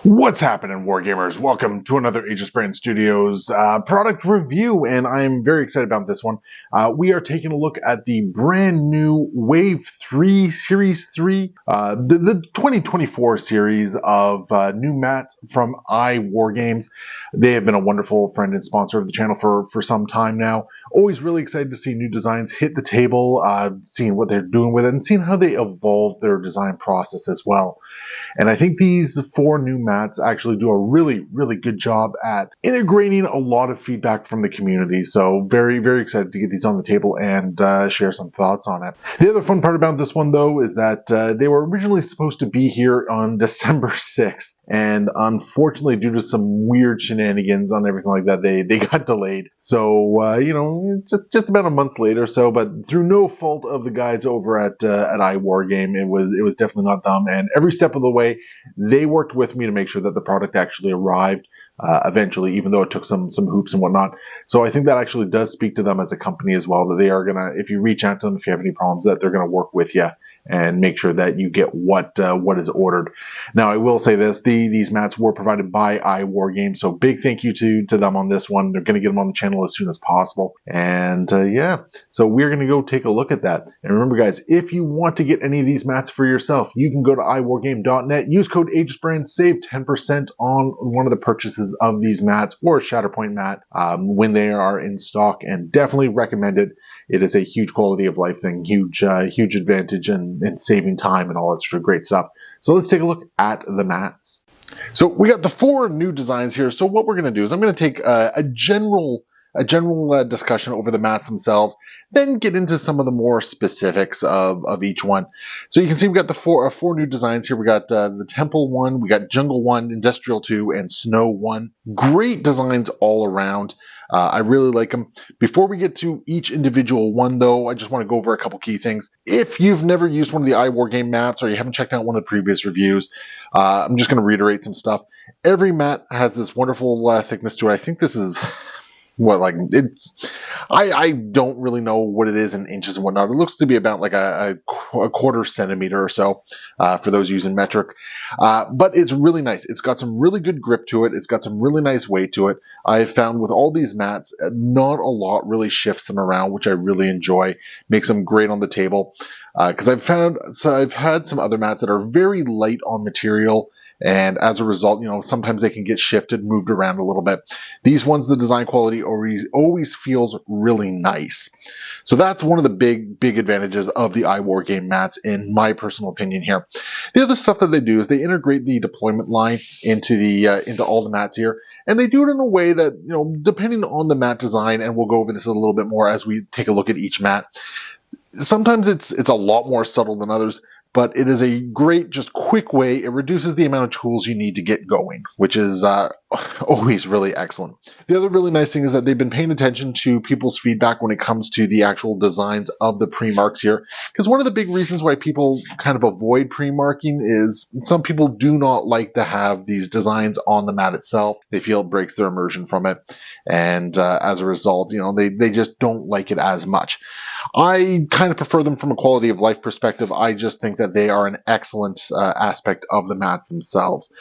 What's happening, Wargamers? Welcome to another Aegis Brand Studios product review, and I'm very excited about this one. We are taking a look at the brand new Wave 3 Series 3, the 2024 series of new mats from iWargames. They have been a wonderful friend and sponsor of the channel for some time now. Always really excited to see new designs hit the table, seeing what they're doing with it, and seeing how they evolve their design process as well. And I think these four new mats actually do a really, really good job at integrating a lot of feedback from the community. So very, very excited to get these on the table and share some thoughts on it. The other fun part about this one, though, is that they were originally supposed to be here on December 6th. And unfortunately, due to some weird shenanigans on everything like that, they got delayed. So, just about a month later or so, but through no fault of the guys over at iWargame, it was definitely not them. And every step of the way, they worked with me to make sure that the product actually arrived eventually, even though it took some hoops and whatnot. So I think that actually does speak to them as a company as well, that they are going to, if you reach out to them, if you have any problems, that they're going to work with you and make sure that you get what is ordered. Now, I will say this, these mats were provided by iWargame, so big thank you to them on this one. They're going to get them on the channel as soon as possible. And yeah, so we're going to go take a look at that. And remember, guys, if you want to get any of these mats for yourself, you can go to iWargame.net, use code AegisBrand, save 10% on one of the purchases of these mats or a Shatterpoint mat when they are in stock, and definitely recommend it. It is a huge quality of life thing, huge advantage and saving time and all that sort of great stuff. So let's take a look at the mats. So we got the four new designs here. So what we're going to do is I'm going to take a general discussion over the mats themselves, then get into some of the more specifics of each one. So you can see we got the four new designs here. We got the Temple one, we got Jungle one, Industrial 2, and Snow 1. Great designs all around. I really like them. Before we get to each individual one, though, I just want to go over a couple key things. If you've never used one of the iWargame mats or you haven't checked out one of the previous reviews, I'm just going to reiterate some stuff. Every mat has this wonderful thickness to it. I think this is... I don't really know what it is in inches and whatnot. It looks to be about like a quarter centimeter or so for those using metric. But it's really nice. It's got some really good grip to it. It's got some really nice weight to it. I've found with all these mats, not a lot really shifts them around, which I really enjoy. Makes them great on the table. Because I've had some other mats that are very light on material. And as a result, sometimes they can get shifted, moved around a little bit. These ones, the design quality always feels really nice. So that's one of the big advantages of the iWargame mats, in my personal opinion here. The other stuff that they do is they integrate the deployment line into all the mats here. And they do it in a way that, depending on the mat design, and we'll go over this a little bit more as we take a look at each mat. Sometimes it's a lot more subtle than others. But it is a great, just quick way. It reduces the amount of tools you need to get going, which is always really excellent. The other really nice thing is that they've been paying attention to people's feedback when it comes to the actual designs of the pre-marks here. Because one of the big reasons why people kind of avoid pre-marking is some people do not like to have these designs on the mat itself. They feel it breaks their immersion from it. And as a result, they just don't like it as much. I kind of prefer them from a quality of life perspective. I just think that they are an excellent aspect of the mats themselves.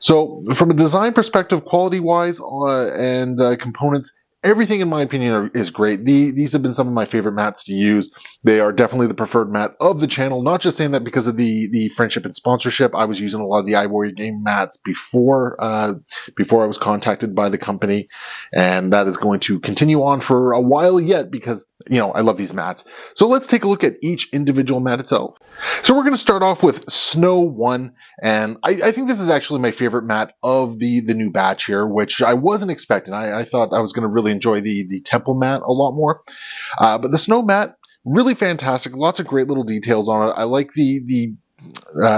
So from a design perspective, quality-wise and components, everything in my opinion is great. These have been some of my favorite mats to use. They are definitely the preferred mat of the channel. Not just saying that because of the friendship and sponsorship. I was using a lot of the iWargame mats before I was contacted by the company, and that is going to continue on for a while yet because I love these mats. So let's take a look at each individual mat itself. So we're going to start off with Snow 1, and I think this is actually my favorite mat of the new batch here, which I wasn't expecting. I thought I was going to really enjoy the Temple mat a lot more. But the Snow mat, really fantastic. Lots of great little details on it. I like the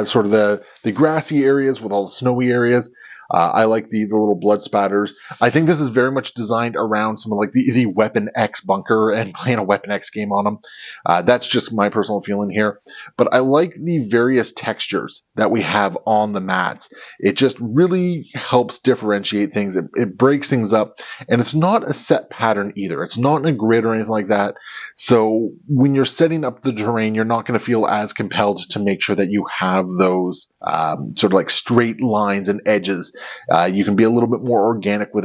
sort of the grassy areas with all the snowy areas. I like the little blood spatters. I think this is very much designed around some of like the Weapon X bunker and playing a Weapon X game on them. That's just my personal feeling here. But I like the various textures that we have on the mats. It just really helps differentiate things. It breaks things up, and it's not a set pattern either. It's not in a grid or anything like that. So when you're setting up the terrain, you're not going to feel as compelled to make sure that you have those sort of like straight lines and edges. You can be a little bit more organic with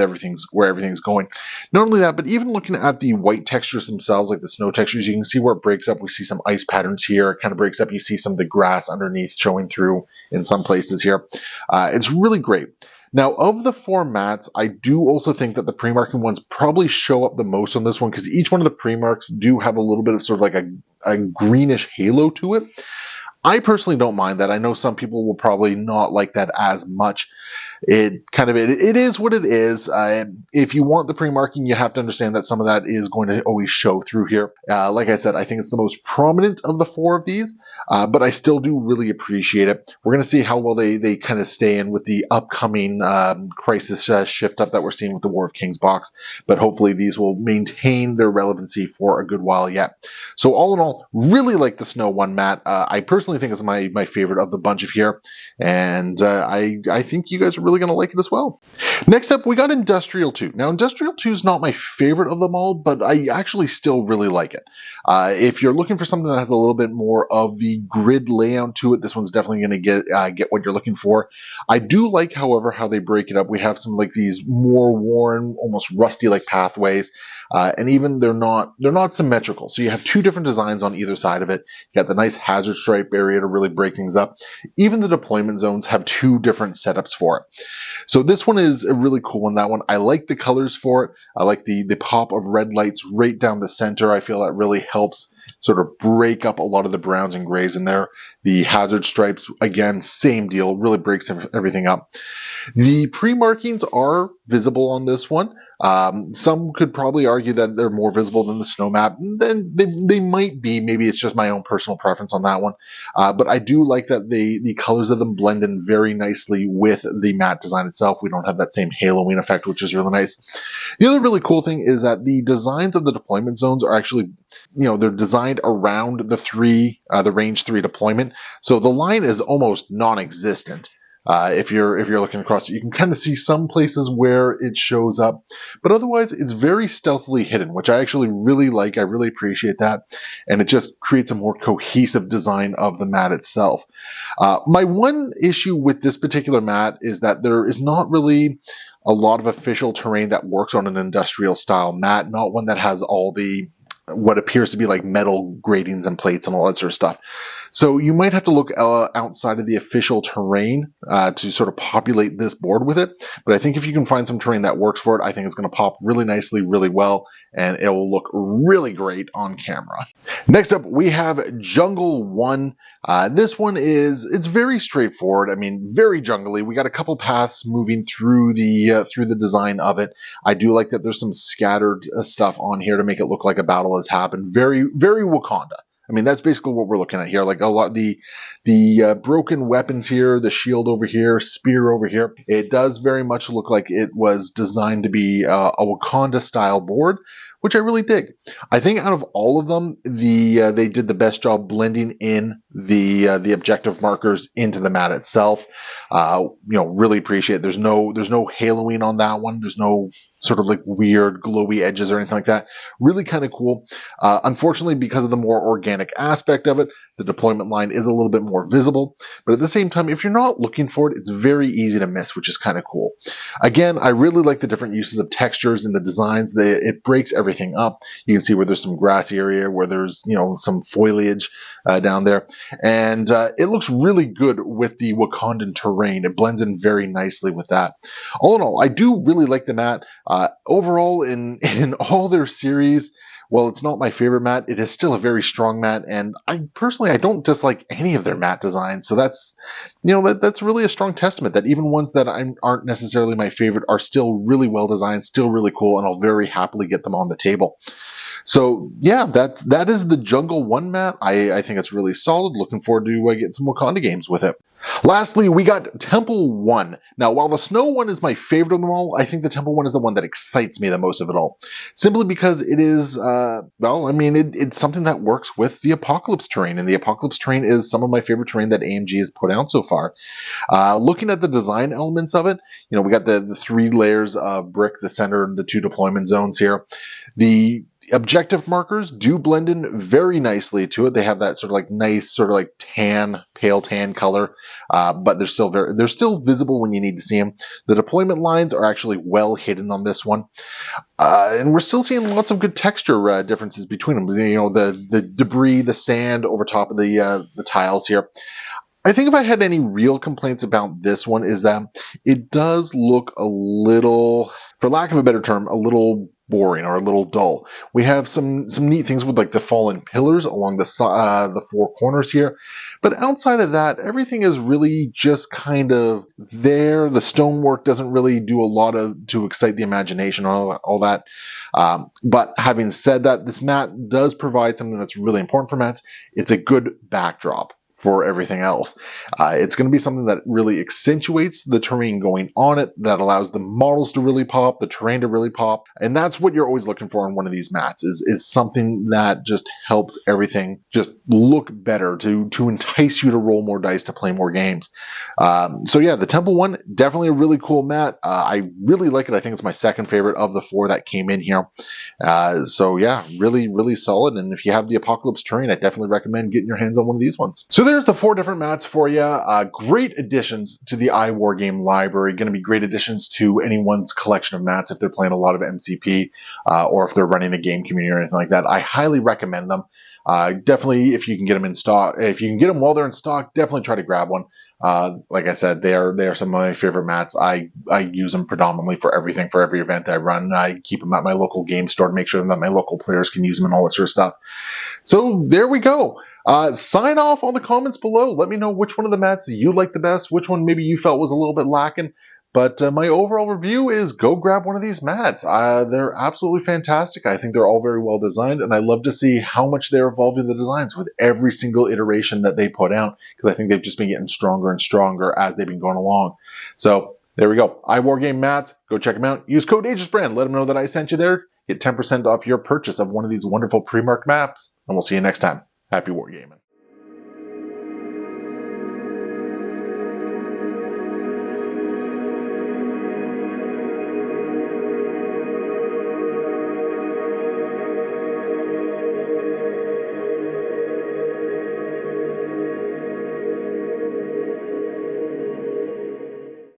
where everything's going. Not only that, but even looking at the white textures themselves, like the snow textures, you can see where it breaks up. We see some ice patterns here. It kind of breaks up. You see some of the grass underneath showing through in some places here. It's really great. Now, of the 4 mats, I do also think that the pre-marking ones probably show up the most on this one, because each one of the pre-marks do have a little bit of sort of like a greenish halo to it. I personally don't mind that. I know some people will probably not like that as much. It is what it is. If you want the pre-marking, you have to understand that some of that is going to always show through here. Like I said, I think it's the most prominent of the 4 of these, but I still do really appreciate it. We're going to see how well they kind of stay in with the upcoming crisis shift up that we're seeing with the War of Kings box, but hopefully these will maintain their relevancy for a good while yet. So all in all, really like the Snow 1 mat. I personally think it's my favorite of the bunch of here, and I think you guys are really going to like it as well. Next up, we got Industrial 2. Now, Industrial 2 is not my favorite of them all, but I actually still really like it. If you're looking for something that has a little bit more of the grid layout to it, this one's definitely going to get what you're looking for. I do like, however, how they break it up. We have some like these more worn, almost rusty like pathways, and even they're not symmetrical. So you have 2 different designs on either side of it. You got the nice hazard stripe area to really break things up. Even the deployment zones have 2 different setups for it. So this one is a really cool one. That one, I like the colors for it. I like the pop of red lights right down the center. I feel that really helps sort of break up a lot of the browns and grays in there. The hazard stripes, again, same deal, really breaks everything up. The pre-markings are visible on this one. Some could probably argue that they're more visible than the snow map. Then they might be. Maybe it's just my own personal preference on that one. But I do like that the colors of them blend in very nicely with the matte design itself. We don't have that same haloing effect, which is really nice. The other really cool thing is that the designs of the deployment zones are actually, they're designed around the range 3 deployment. So the line is almost non-existent. If you're looking across it, you can kind of see some places where it shows up, but otherwise it's very stealthily hidden, which I actually really like. I really appreciate that, and it just creates a more cohesive design of the mat itself. My one issue with this particular mat is that there is not really a lot of official terrain that works on an industrial style mat, not one that has all the what appears to be like metal gratings and plates and all that sort of stuff. So you might have to look outside of the official terrain to sort of populate this board with it. But I think if you can find some terrain that works for it, I think it's going to pop really nicely, really well, and it will look really great on camera. Next up, we have Jungle 1. This one it's very straightforward. I mean, very jungly. We got a couple paths moving through the design of it. I do like that there's some scattered stuff on here to make it look like a battle has happened. Very, very Wakanda. I mean, that's basically what we're looking at here. Like a lot, the broken weapons here, the shield over here, spear over here. It does very much look like it was designed to be a Wakanda-style board, which I really dig. I think out of all of them, they did the best job blending in the objective markers into the mat itself. Really appreciate it. There's no haloing on that one. There's no sort of like weird glowy edges or anything like that. Really kind of cool. Unfortunately, because of the more organic aspect of it, the deployment line is a little bit more visible. But at the same time, if you're not looking for it, it's very easy to miss, which is kind of cool. Again, I really like the different uses of textures in the designs. It breaks everything up. You can see where there's some grassy area, where there's some foliage down there. And it looks really good with the Wakandan terrain. It blends in very nicely with that. All in all, I do really like the mat. Overall, in all their series, while it's not my favorite mat, it is still a very strong mat, and I don't dislike any of their mat designs. So that's really a strong testament that even ones that aren't necessarily my favorite are still really well designed, still really cool, and I'll very happily get them on the table. So yeah, that is the Jungle 1 mat. I think it's really solid. Looking forward to getting some Wakanda games with it. Lastly, we got Temple 1. Now, while the Snow one is my favorite of them all, I think the Temple 1 is the one that excites me the most of it all. Simply because it is, it's something that works with the Apocalypse terrain, and the Apocalypse terrain is some of my favorite terrain that AMG has put out so far. Looking at the design elements of it, we got the 3 layers of brick, the center, and the 2 deployment zones here. The objective markers do blend in very nicely to it. They have that sort of like nice, sort of like pale tan color, but they're still visible when you need to see them. The deployment lines are actually well hidden on this one, and we're still seeing lots of good texture differences between them. The debris, the sand over top of the tiles here. I think if I had any real complaints about this one is that it does look a little, for lack of a better term, a little boring or a little dull. We have some neat things with like the fallen pillars along the 4 corners here, but outside of that, everything is really just kind of there. The stonework doesn't really do a lot to excite the imagination or all that. But having said that, this mat does provide something that's really important for mats. It's a good backdrop for everything else. It's going to be something that really accentuates the terrain going on it, that allows the models to really pop, the terrain to really pop, and that's what you're always looking for in one of these mats, is something that just helps everything just look better, to entice you to roll more dice, to play more games. So yeah, the Temple one, definitely a really cool mat. I really like it. I think it's my second favorite of the 4 that came in here. So yeah, really, really solid, and if you have the Apocalypse terrain, I definitely recommend getting your hands on one of these ones. So there's the 4 different mats for you. Great additions to the iWargame library. Going to be great additions to anyone's collection of mats if they're playing a lot of MCP or if they're running a game community or anything like that. I highly recommend them. Definitely, if you can get them in stock, if you can get them while they're in stock, definitely try to grab one. Like I said, they are some of my favorite mats. I use them predominantly for everything, for every event I run. I keep them at my local game store to make sure that my local players can use them and all that sort of stuff. So there we go. Sign off on the comments below. Let me know which one of the mats you like the best, which one maybe you felt was a little bit lacking. But my overall review is go grab one of these mats. They're absolutely fantastic. I think they're all very well designed, and I love to see how much they're evolving the designs with every single iteration that they put out, because I think they've just been getting stronger and stronger as they've been going along. So there we go. iWargame mats. Go check them out. Use code AegisBrand. Let them know that I sent you there. Get 10% off your purchase of one of these wonderful pre-marked maps, and we'll see you next time. Happy wargaming.